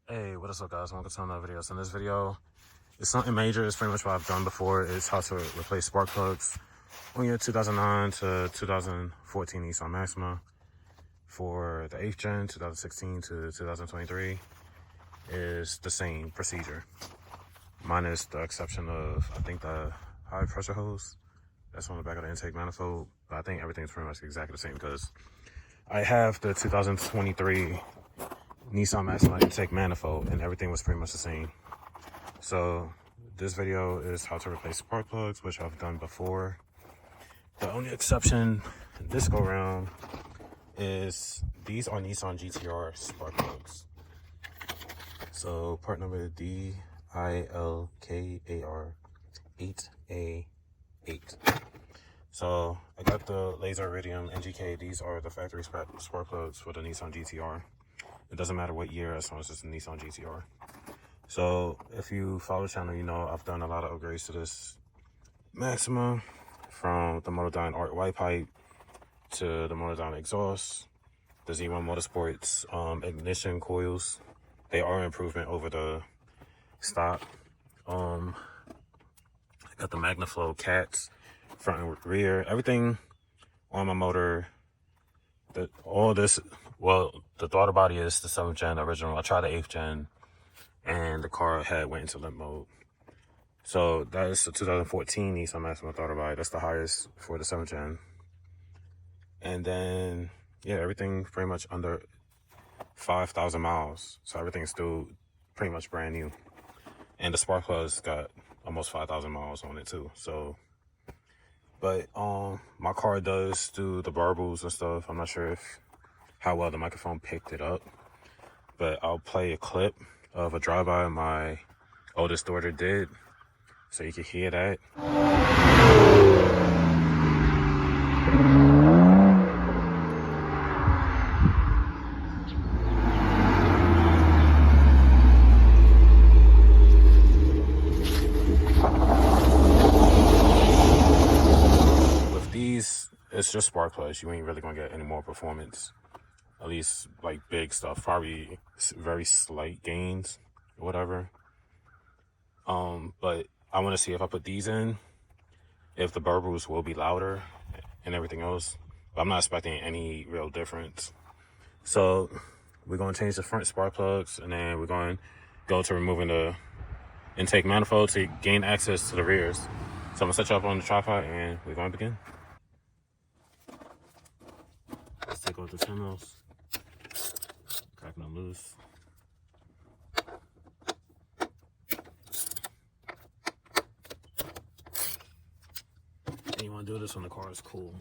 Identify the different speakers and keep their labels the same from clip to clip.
Speaker 1: Hey, what is up guys? Welcome to another video. So in this video, it's something major. It's pretty much what I've done before. It's how to replace spark plugs on your 2009 to 2014 Nissan Maxima. For the 8th gen, 2016 to 2023, is the same procedure. Minus the exception of, I think, the high pressure hose. That's on the back of the intake manifold. But I think everything's pretty much exactly the same because I have the 2023 Nissan Maxima intake manifold and everything was pretty much the same. So this video is how to replace spark plugs, which I've done before. The only exception this go round is these are Nissan GTR spark plugs. So part number DILKAR8A8. So I got the laser iridium NGK. These are the factory spark plugs for the Nissan GTR. It doesn't matter what year as long as it's a Nissan GTR. So if you follow the channel, you know I've done a lot of upgrades to this Maxima, from the Motordyne Art White Pipe to the Motordyne exhaust, the Z1 Motorsports ignition coils. They are an improvement over the stock. I got the MagnaFlow cats, front and rear, everything on my motor. All this, well, the throttle body is the 7th gen original. I tried the 8th gen and the car had went into limp mode. So that is the 2014 Nissan Maxima throttle body. That's the highest for the 7th gen. And then, yeah, everything pretty much under 5,000 miles. So everything's still pretty much brand new. And the spark plugs got almost 5,000 miles on it too. So, but my car does do the burbles and stuff. I'm not sure how well the microphone picked it up, but I'll play a clip of a drive-by my oldest daughter did, so you can hear that. With these, it's just spark plugs. You ain't really gonna get any more performance. At least like big stuff, probably very slight gains or whatever. But I want to see if I put these in, if the burbles will be louder and everything else. But I'm not expecting any real difference. So we're going to change the front spark plugs, and then we're going to go to removing the intake manifold to gain access to the rears. So I'm going to set you up on the tripod and we're going to begin. Let's take off the panels, cracking them loose. And you want to do this when the car is cool.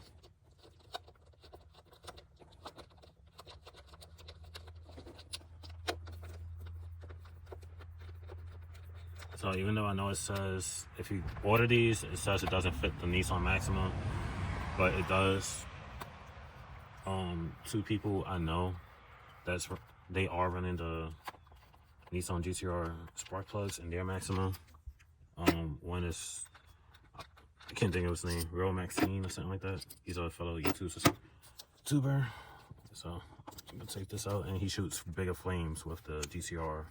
Speaker 1: So even though I know it says, if you order these, it says it doesn't fit the Nissan Maxima, but it does. 2 people I know, they are running the Nissan GTR spark plugs in their Maxima. One is, I can't think of his name, Real Maxine or something like that. He's a fellow YouTuber. So I'm gonna take this out, and he shoots bigger flames with the GTR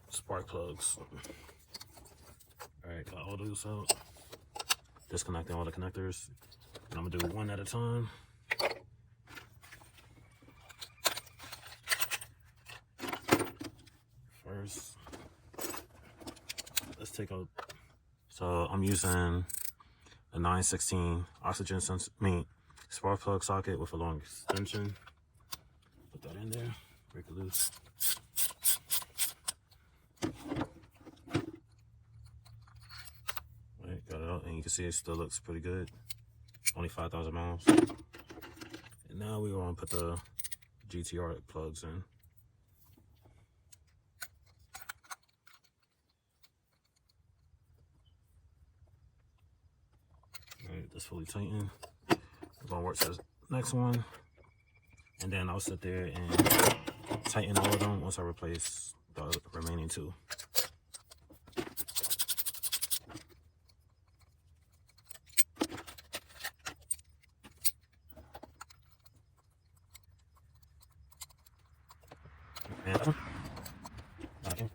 Speaker 1: spark plugs. Alright, got all those out. Disconnecting all the connectors. And I'm gonna do one at a time. First, let's take out. So I'm using a 916 oxygen spark plug socket with a long extension. Put that in there, break it loose. Right, got it out, and you can see it still looks pretty good. Only 5,000 miles. And now we're gonna put the GTR plugs in. Alright, that's fully tightened. We're gonna work to the next one. And then I'll sit there and tighten all of them once I replace the remaining 2. And this one. Okay.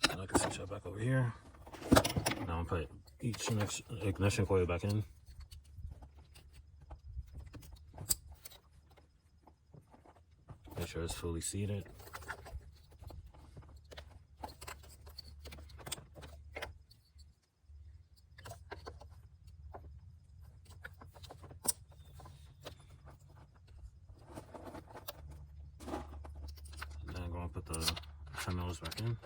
Speaker 1: I can switch that back over here. Now I'm gonna put each ignition coil back in. Make sure it's fully seated. And then I'm going to put the terminals back in.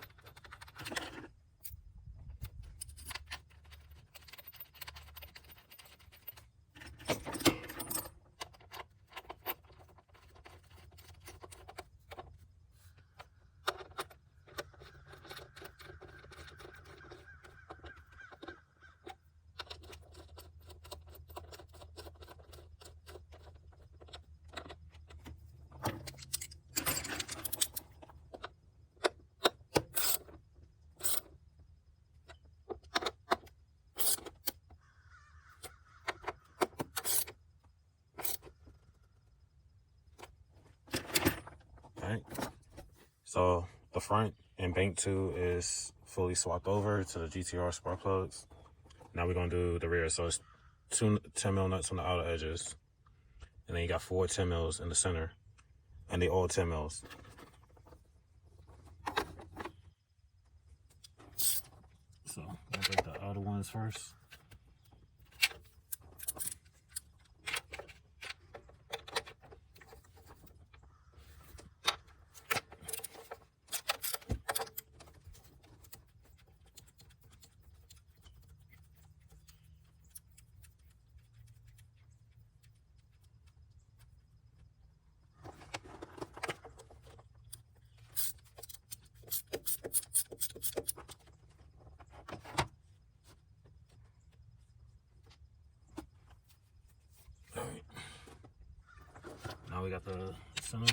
Speaker 1: Alright, so the front and bank tube is fully swapped over to the GTR spark plugs. Now we're going to do the rear. So it's two 10mm nuts on the outer edges. And then you got 4 10mm in the center. And they all 10mm. So I'll break the outer ones first. Alright. Now we got the center.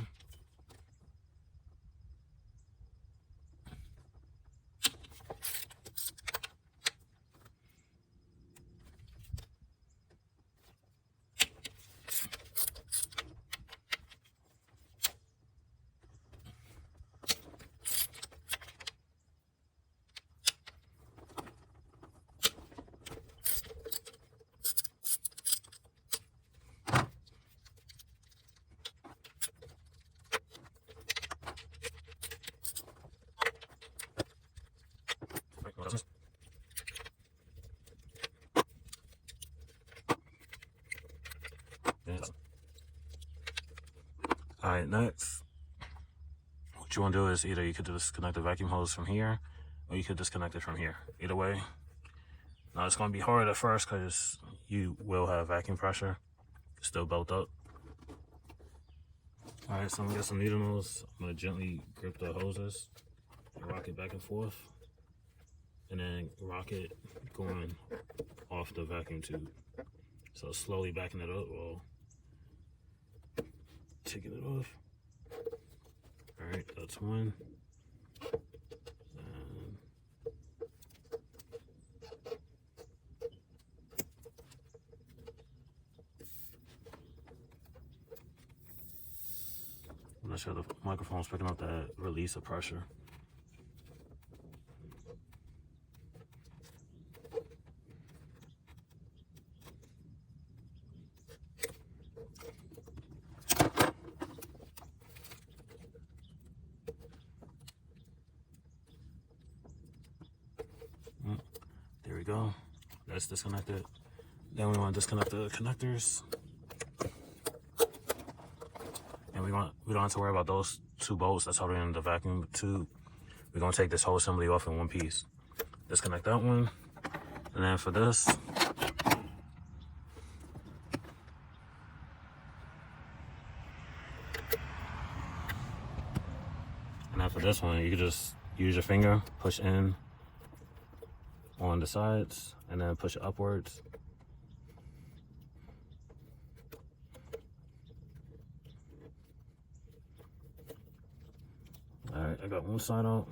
Speaker 1: Alright, next, what you want to do is either you could disconnect the vacuum hose from here, or you could disconnect it from here. Either way. Now it's going to be hard at first because you will have vacuum pressure. It's still built up. Alright, so I'm going to get some needle nose. I'm going to gently grip the hoses and rock it back and forth. And then rock it going off the vacuum tube. So slowly backing it up while taking it off. Alright, that's one. I'm not sure the microphone's picking up that release of pressure. There we go. That's disconnected. Then we want to disconnect the connectors. And we don't have to worry about those 2 bolts that's holding in the vacuum tube. We're going to take this whole assembly off in one piece. Disconnect that one. And then for this, one, you can just use your finger, push in on the sides, and then push it upwards. I got one side out.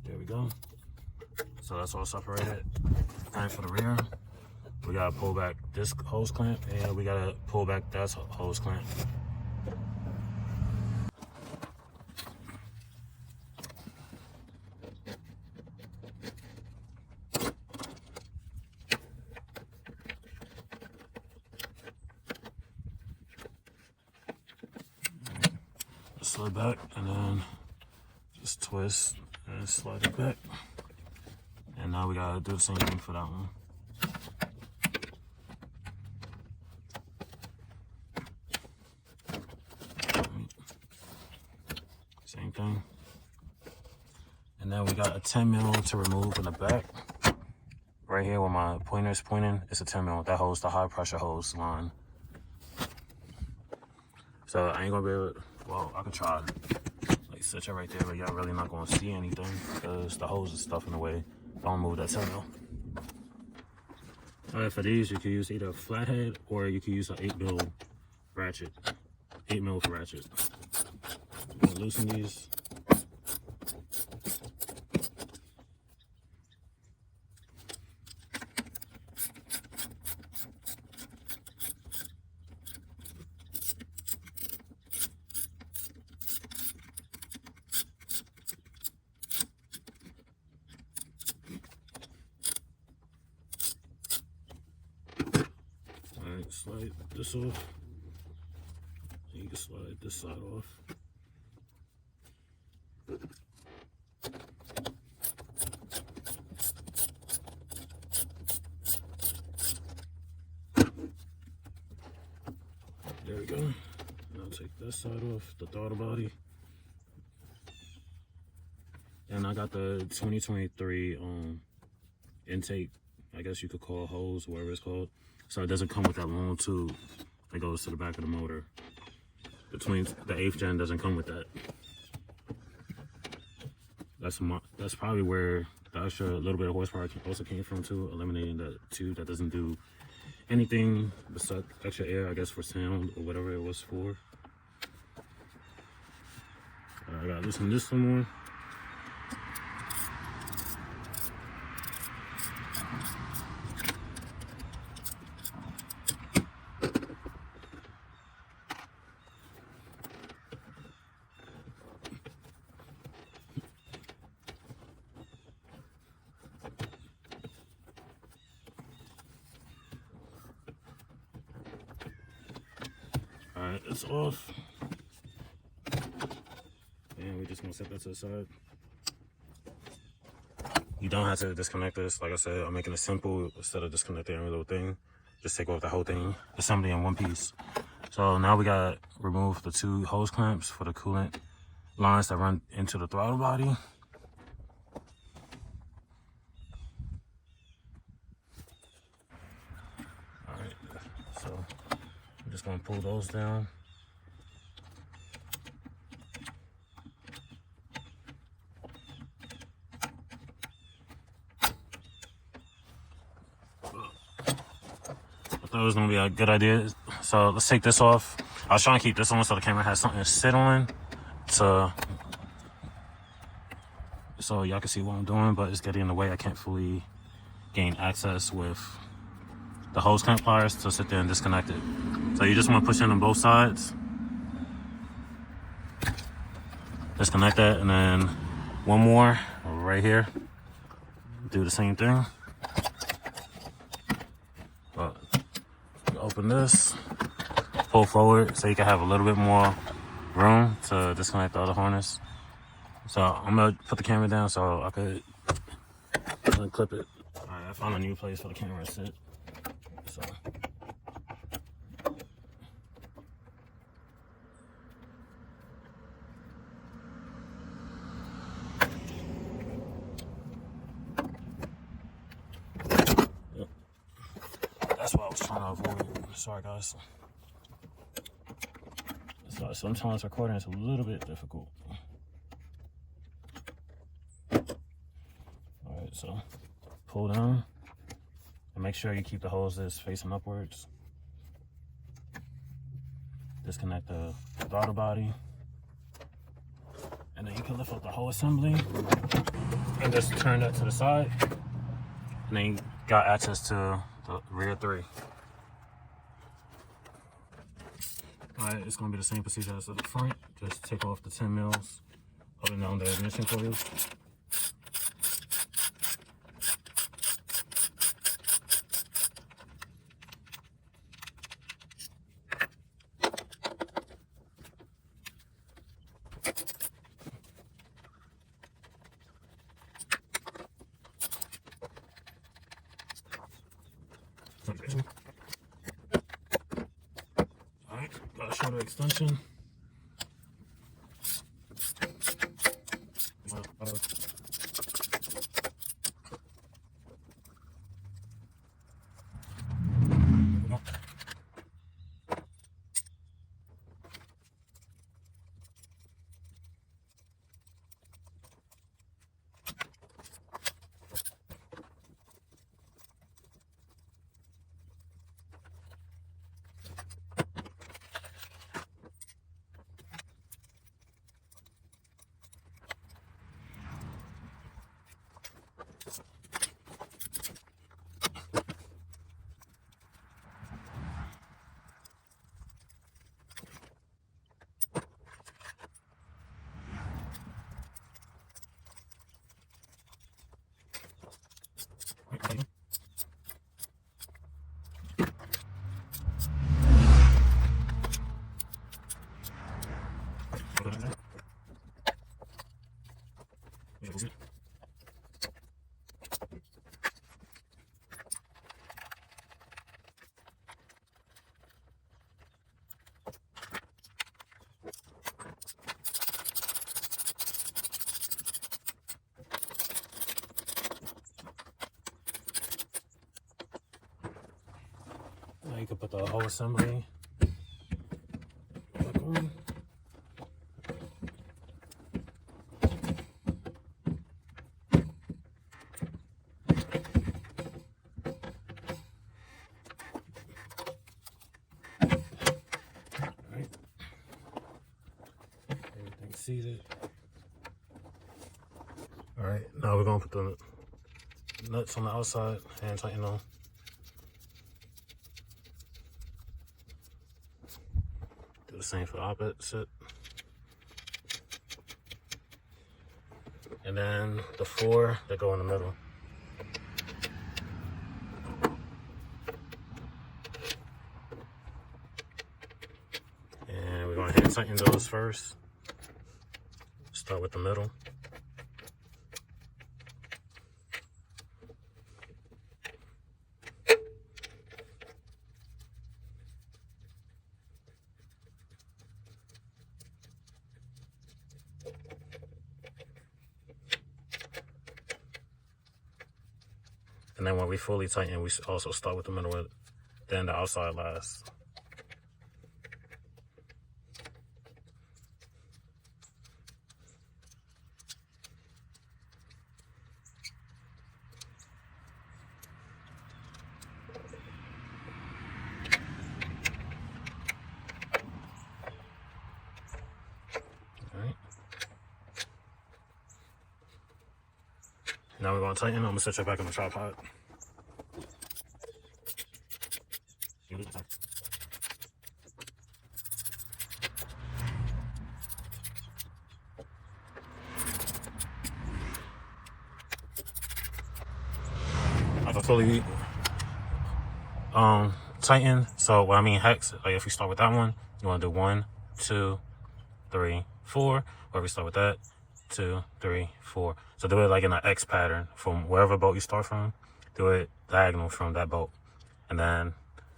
Speaker 1: There we go. So that's all separated. Time for the rear. We gotta pull back this hose clamp, and we gotta pull back that hose clamp. Slide back, and then just twist and slide it back. And now we gotta do the same thing for that one. Same thing. And then we got a 10 mil to remove in the back. Right here where my pointer's pointing, it's a 10 mil. That holds the high pressure hose line. So I ain't gonna be able to, well, I could try like set it right there, but y'all really not gonna see anything because the hose is stuff in the way. Don't move that 10 mil. Alright, for these you can use either a flathead or you can use an 8 mil ratchet. 8 mil for ratchet. Loosen these. Alright, slide this off. You can slide this side off. There we go. I'll take that side off, the throttle body. And I got the 2023 intake, I guess you could call hose, whatever it's called. So it doesn't come with that long tube that goes to the back of the motor. The 8th gen doesn't come with that. That's probably where the extra little bit of horsepower also came from too, eliminating that tube that doesn't do anything besides extra air, I guess, for sound or whatever it was for. I gotta loosen this some more. Alright, it's off. And we're just gonna set that to the side. You don't have to disconnect this. Like I said, I'm making it simple instead of disconnecting every little thing. Just take off the whole thing, assembly in one piece. So now we gotta remove the 2 hose clamps for the coolant lines that run into the throttle body. Alright, so I'm just gonna pull those down. I thought it was gonna be a good idea. So let's take this off. I was trying to keep this on so the camera has something to sit on, so y'all can see what I'm doing, but it's getting in the way. I can't fully gain access with the hose clamp pliers to sit there and disconnect it. So you just want to push in on both sides, disconnect that, and then one more right here. Do the same thing. But open this, pull forward so you can have a little bit more room to disconnect the other harness. So I'm gonna put the camera down so I could clip it. All right, I found a new place for the camera to sit. So. to avoid. Sorry, guys. So sometimes recording is a little bit difficult. Alright, so pull down and make sure you keep the hoses facing upwards. Disconnect the throttle body. And then you can lift up the whole assembly and just turn that to the side. And then you got access to the rear three. Alright, it's going to be the same procedure as at the front. Just take off the 10 mils, holding down the ignition coils. Alright, got a shoulder extension. Now you can put the whole assembly back on. Alright. Everything's seated. Alright, now we're gonna put the nuts on the outside and tighten them. Do the same for the opposite. And then the 4 that go in the middle. And we're going to hand tighten those first. Start with the middle. And then when we fully tighten, we also start with the middle, then the outside last. All right. Now we're going to tighten. I'm going to set you back on the tripod. I fully tighten. So what I mean hex, like if you start with that one, you want to do 1, 2, 3, 4. Or if you start with that, 2, 3, 4. So do it like in an X pattern from wherever bolt you start from. Do it diagonal from that bolt, and then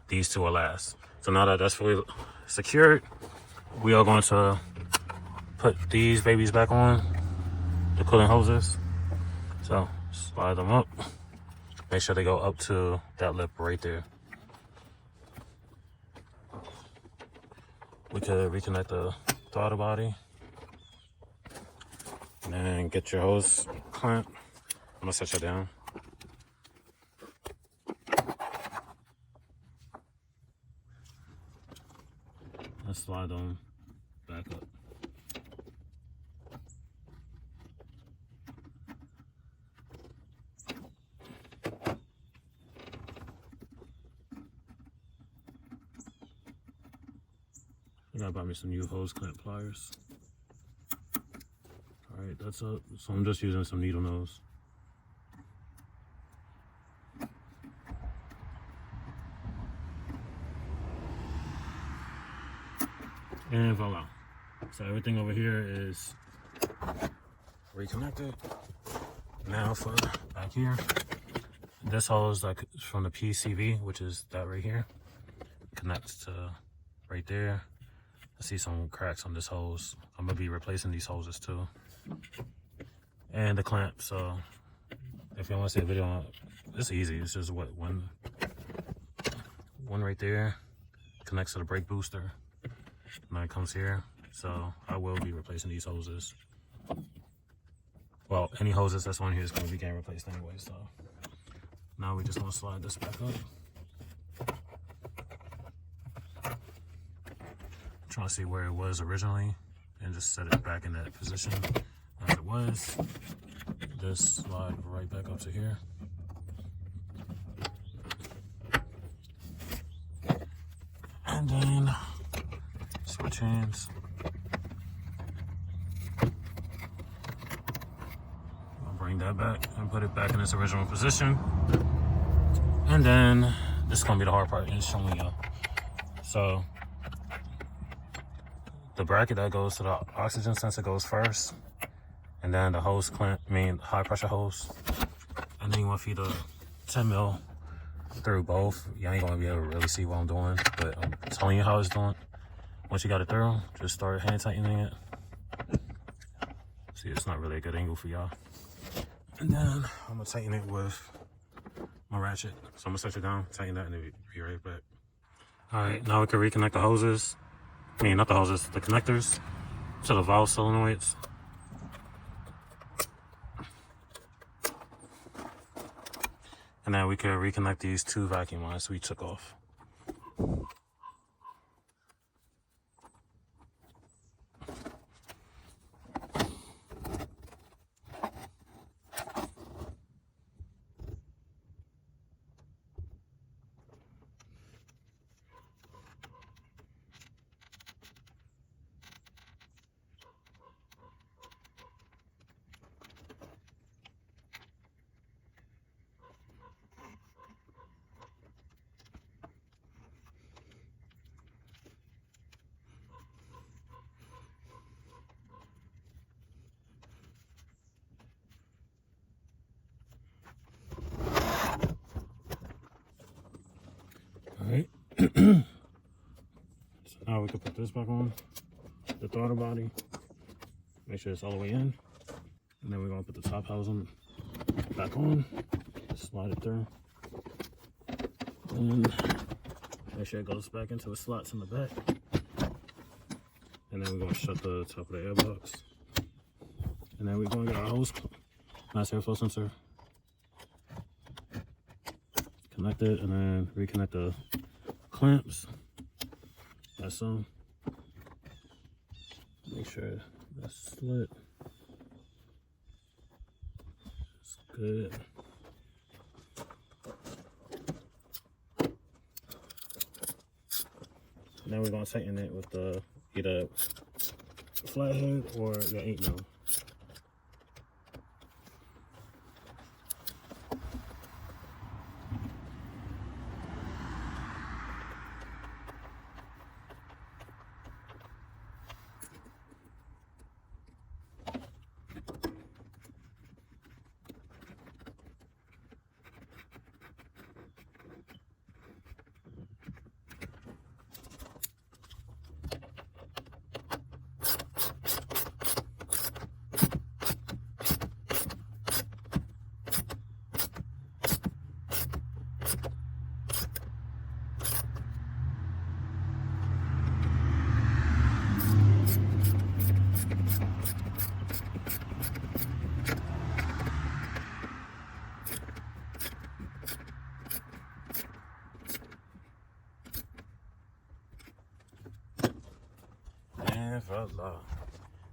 Speaker 1: these two are last. So now that that's fully secured, we are going to put these babies back on the cooling hoses. So slide them up. Make sure they go up to that lip right there. we could reconnect the throttle body and then get your hose clamp. I'm gonna set you down. Let's slide them back up. I gotta buy me some new hose clamp pliers. Alright, that's up. So I'm just using some needle nose. And voila. So everything over here is reconnected. Now for back here. This hose like from the PCV, which is that right here, connects to right there. I see some cracks on this hose. I'm gonna be replacing these hoses too. And the clamp. So if you want to see a video on it, it's easy. It's just what one right there connects to the brake booster. And then it comes here. So I will be replacing these hoses. Well, any hoses that's on here is going to be getting replaced anyway. So now we just want to slide this back up. Trying to see where it was originally and just set it back in that position as it was. Just slide right back up to here. And then switch hands. I'll bring that back and put it back in its original position. And then this is gonna be the hard part, and it's showing you. So the bracket that goes to the oxygen sensor goes first, and then the hose clamp, high pressure hose, and then you want to feed a 10 mil through both. You ain't gonna be able to really see what I'm doing, but I'm telling you how it's doing. Once you got it through, just start hand tightening it. See, it's not really a good angle for y'all. And then I'm gonna tighten it with my ratchet. So I'm gonna set it down, tighten that, and then be right back. All right, now we can reconnect the hoses. Not the hoses, the connectors to the valve solenoids. And then we can reconnect these two vacuum lines we took off. Alright, so now we can put this back on, the throttle body, make sure it's all the way in, and then we're going to put the top housing back on, slide it through, and make sure it goes back into the slots in the back, and then we're going to shut the top of the airbox, and then we're going to get our hose, mass airflow sensor, connect it, and then reconnect the clamps. That's some. Make sure that's slit. It's good. Now we're gonna tighten it with the either flathead or the 8mm.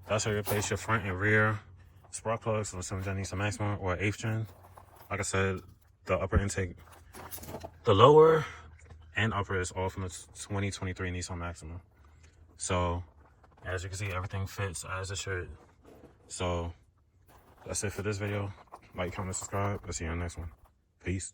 Speaker 1: That's how you replace your front and rear spark plugs with some Nissan MAXIMA or 8th gen. Like I said, the upper intake, the lower and upper is all from the 2023 Nissan MAXIMA. So, as you can see, everything fits as it should. So, that's it for this video. Like, comment, subscribe. I'll see you on the next one. Peace.